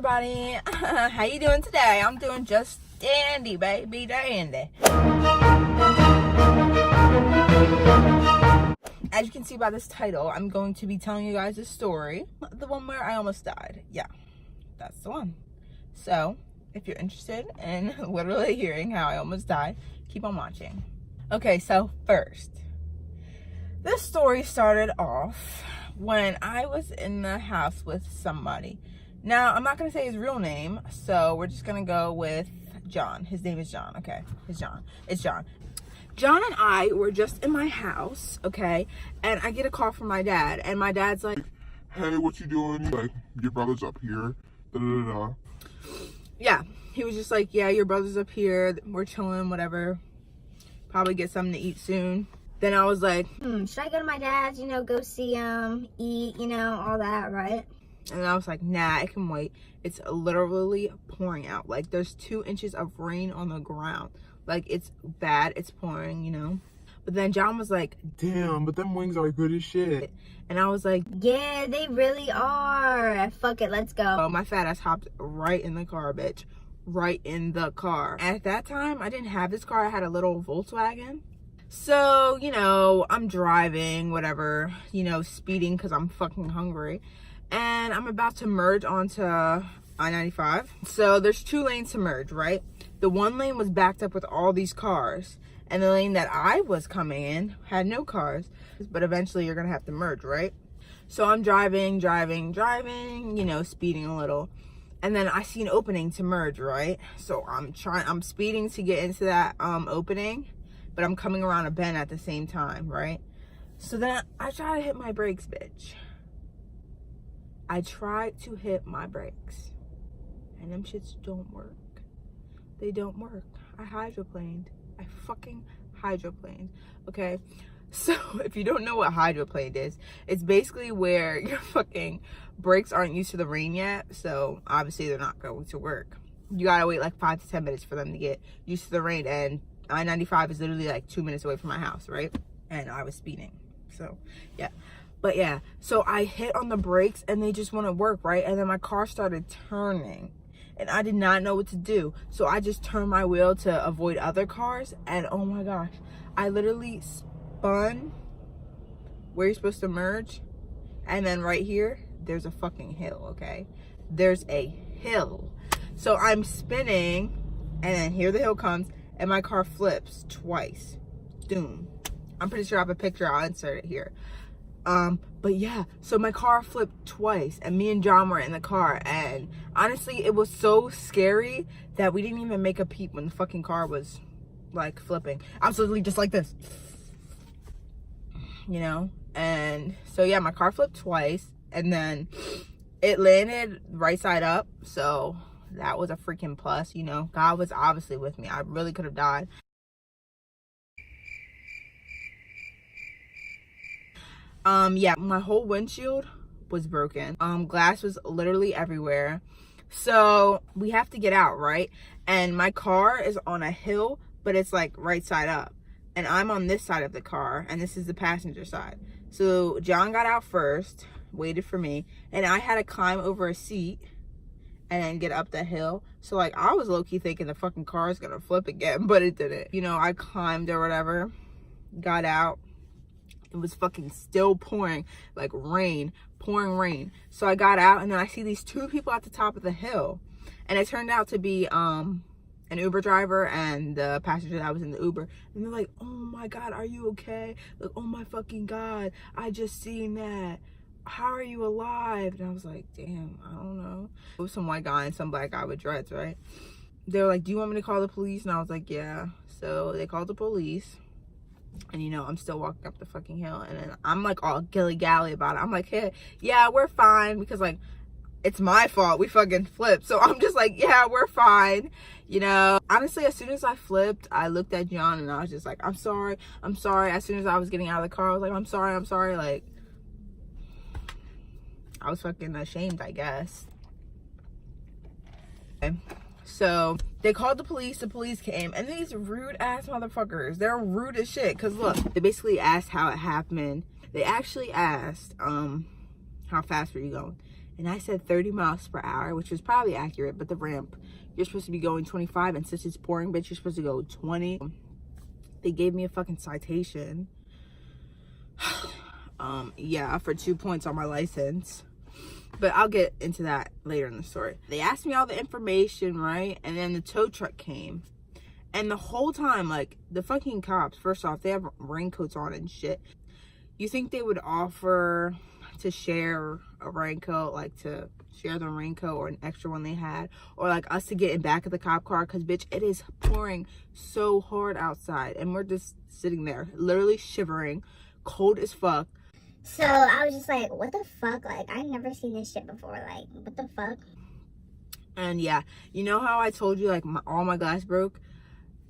everybody. How you doing today? I'm doing just dandy, baby, dandy. As you can see by this title, I'm going to be telling you guys a story. The one where I almost died. Yeah, that's the one. So, if you're interested in literally hearing how I almost died, keep on watching. Okay, so first, this story started off when I was in the house with somebody. Now, I'm not going to say his real name, so we're just going to go with John. His name is John, okay? It's John. John and I were just in my house, okay? And I get a call from my dad, and my dad's like, "Hey, what you doing?" Like, "Your brother's up here. Da, da, da, da." Yeah, he was just like, "Yeah, your brother's up here. We're chilling, whatever. Probably get something to eat soon." Then I was like, should I go to my dad's, go see him, eat, all that, right? And I was like, nah, it can wait. It's literally pouring out. Like, there's 2 inches of rain on the ground. Like, it's bad. It's pouring, But then John was like, "Damn, but them wings are good as shit." and I was like, Yeah, they really are. Fuck it, let's go. oh, my fat ass hopped right in the car, bitch. Right in the car. At that time, I didn't have this car. I had a little Volkswagen. So, I'm driving, whatever, speeding because I'm fucking hungry. And I'm about to merge onto I-95. So there's 2 lanes to merge, right? The one lane was backed up with all these cars. And the lane that I was coming in had no cars. But eventually you're going to have to merge, right? So I'm driving, speeding a little. And then I see an opening to merge, right? So I'm speeding to get into that opening. But I'm coming around a bend at the same time, right? So then I try to hit my brakes, bitch. I tried to hit my brakes. And them shits don't work. They don't work. I hydroplaned. I fucking hydroplaned. Okay? So if you don't know what hydroplaned is, it's basically where your fucking brakes aren't used to the rain yet. So obviously they're not going to work. You gotta wait like 5 to 10 minutes for them to get used to the rain. And I-95 is literally like 2 minutes away from my house, right? And I was speeding. So, yeah. But yeah, so I hit on the brakes and they just wouldn't work, right? And then my car started turning and I did not know what to do. So I just turned my wheel to avoid other cars. And oh my gosh, I literally spun where you're supposed to merge. And then right here, there's a fucking hill, okay? There's a hill. So I'm spinning and then here the hill comes. And my car flips twice. Doom. I'm pretty sure I have a picture. I'll insert it here. But yeah, so my car flipped twice. And me and John were in the car. And honestly, it was so scary that we didn't even make a peep when the fucking car was, like, flipping. Absolutely just like this. And so, yeah, my car flipped twice. And then it landed right side up. So that was a freaking plus, God was obviously with me. I really could have died. Yeah, my whole windshield was broken. Glass was literally everywhere. So we have to get out, right? And my car is on a hill, but it's like right side up. And I'm on this side of the car, and this is the passenger side. So John got out first, waited for me, and I had to climb over a seat and then get up the hill. So like I was low-key thinking the fucking car is gonna flip again, but it didn't. I climbed or whatever, got out. It was fucking still pouring, like rain, pouring rain. So I got out and then I see these 2 people at the top of the hill. And it turned out to be an Uber driver and the passenger that was in the Uber. And they're like, "Oh my God, are you okay? Like, oh my fucking God, I just seen that. How are you alive?" And I was like, damn, I don't know. It was some white guy and some black guy with dreads, right? They were like, "Do you want me to call the police?" And I was like, yeah. So they called the police. And I'm still walking up the fucking hill. And then I'm like all gilly-gally about it. I'm like, "Hey, yeah, we're fine." Because like, it's my fault. We fucking flipped. So I'm just like, yeah, we're fine. Honestly, as soon as I flipped, I looked at John and I was just like, I'm sorry. As soon as I was getting out of the car, I was like, I'm sorry. Like, I was fucking ashamed, I guess. Okay. So they called the police came, and these rude ass motherfuckers, they're rude as shit. Cause look, they basically asked how it happened. They actually asked, how fast were you going? And I said 30 miles per hour, which was probably accurate, but the ramp, you're supposed to be going 25, and since it's pouring, bitch, you're supposed to go 20. They gave me a fucking citation. Yeah, for 2 points on my license. But I'll get into that later in the story. They asked me all the information, right? And then the tow truck came. And the whole time, like, the fucking cops, first off, they have raincoats on and shit. You think they would offer to share a raincoat, like to share the raincoat or an extra one they had, or like us to get in back of the cop car? Because bitch, it is pouring so hard outside and we're just sitting there literally shivering, cold as fuck. So I was just like, what the fuck? Like, I never seen this shit before. Like, what the fuck? And yeah, you know how I told you like all my glass broke?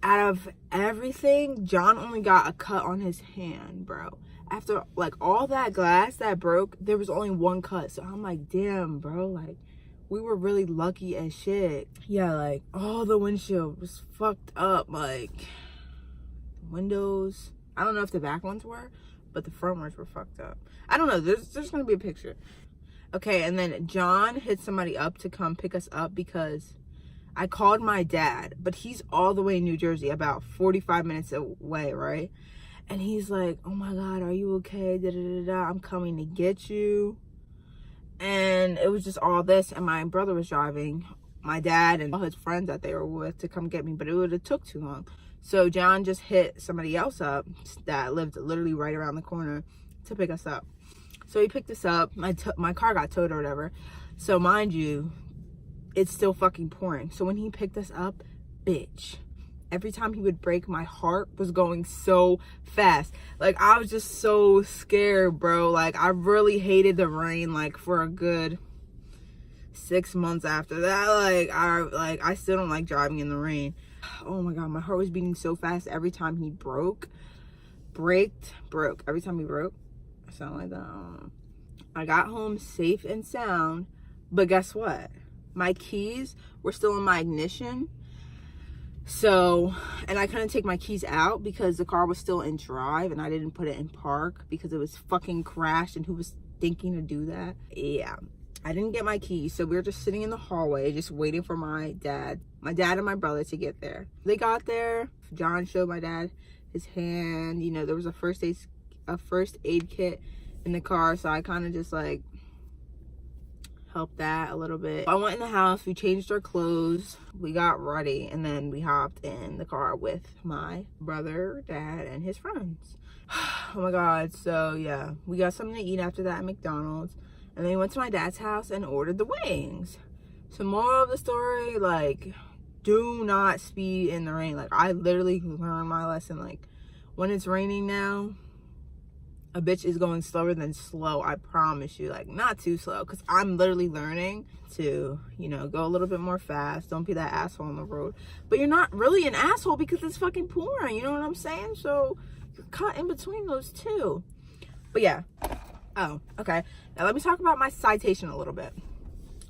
Out of everything, John only got a cut on his hand, bro. After like all that glass that broke, there was only one cut. So I'm like, damn, bro, like we were really lucky as shit. Yeah, like all the windshield was fucked up. Like windows, I don't know if the back ones were, but the front ones were fucked up. I don't know, there's gonna be a picture. Okay, and then John hit somebody up to come pick us up because I called my dad, but he's all the way in New Jersey, about 45 minutes away, right? And he's like, oh my God, are you okay? Da, da, da, da. I'm coming to get you. And it was just all this. And my brother was driving, my dad and all his friends that they were with to come get me, but it would have took too long. So John just hit somebody else up that lived literally right around the corner to pick us up. So he picked us up. My car got towed or whatever. So mind you, it's still fucking pouring. So when he picked us up, bitch, every time he would brake, my heart was going so fast. Like, I was just so scared, bro. Like, I really hated the rain, like, for a good 6 months after that. I still don't like driving in the rain. Oh my God, my heart was beating so fast every time he broke. Every time he broke. Something like that. I got home safe and sound, but guess what? My keys were still in my ignition. So, and I couldn't take my keys out because the car was still in drive and I didn't put it in park because it was fucking crashed, and who was thinking to do that? Yeah, I didn't get my keys. So we were just sitting in the hallway just waiting for my dad and my brother to get there. They got there. John showed my dad his hand. You know, there was a first aid kit in the car, so I kind of just like helped that a little bit. I went in the house, we changed our clothes, we got ready, and then we hopped in the car with my brother, dad, and his friends. Oh my God. So yeah, we got something to eat after that at McDonald's, and then we went to my dad's house and ordered the wings. So moral of the story, like, do not speed in the rain. Like, I literally learned my lesson. Like, when it's raining now, a bitch is going slower than slow, I promise you. Like, not too slow, because I'm literally learning to, you know, go a little bit more fast. Don't be that asshole on the road. But you're not really an asshole because it's fucking pouring, you know what I'm saying? So you're caught in between those two. But yeah. Oh, okay. Now let me talk about my citation a little bit.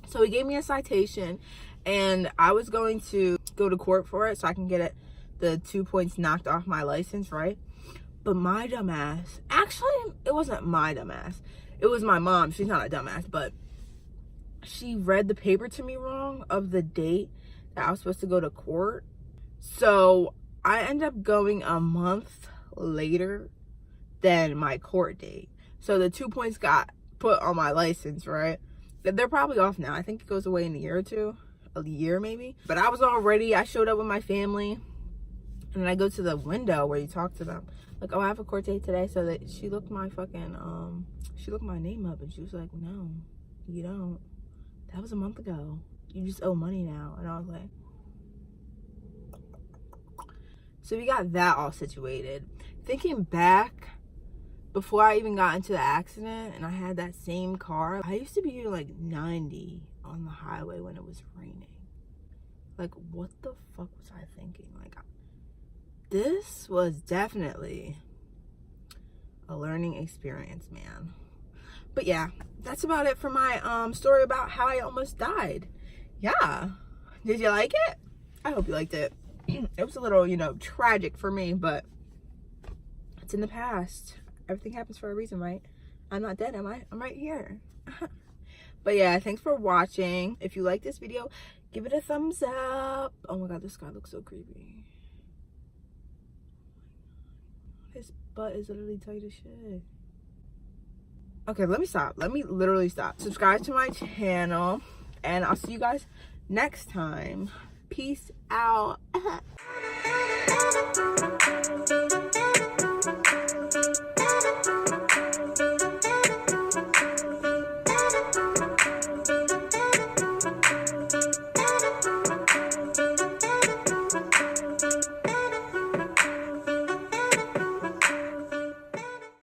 So he gave me a citation, and I was going to go to court for it so I can get the 2 points knocked off my license, right? But my dumbass, actually, it wasn't my dumbass. It was my mom. She's not a dumbass, but she read the paper to me wrong of the date that I was supposed to go to court. So I ended up going a month later than my court date. So the 2 points got put on my license, right? They're probably off now. I think it goes away in a year or two. A year maybe. But I was all ready. I showed up with my family. And then I go to the window where you talk to them. Like, oh, I have a court date today. So that she looked my fucking, she looked my name up and she was like, no, you don't. That was a month ago. You just owe money now. And I was like, so we got that all situated. Thinking back, before I even got into the accident and I had that same car, I used to be doing like 90 on the highway when it was raining. Like, what the fuck was I thinking? Like, this was definitely a learning experience, man. But yeah, that's about it for my story about how I almost died. Yeah. Did you like it? I hope you liked it. It was a little, you know, tragic for me, but it's in the past. Everything happens for a reason, right? I'm not dead, am I? I'm right here. But yeah, thanks for watching. If you like this video, give it a thumbs up. Oh my god, this guy looks so creepy. His butt is literally tight as shit. Okay, let me stop. Let me literally stop. Subscribe to my channel, and I'll see you guys next time. Peace out.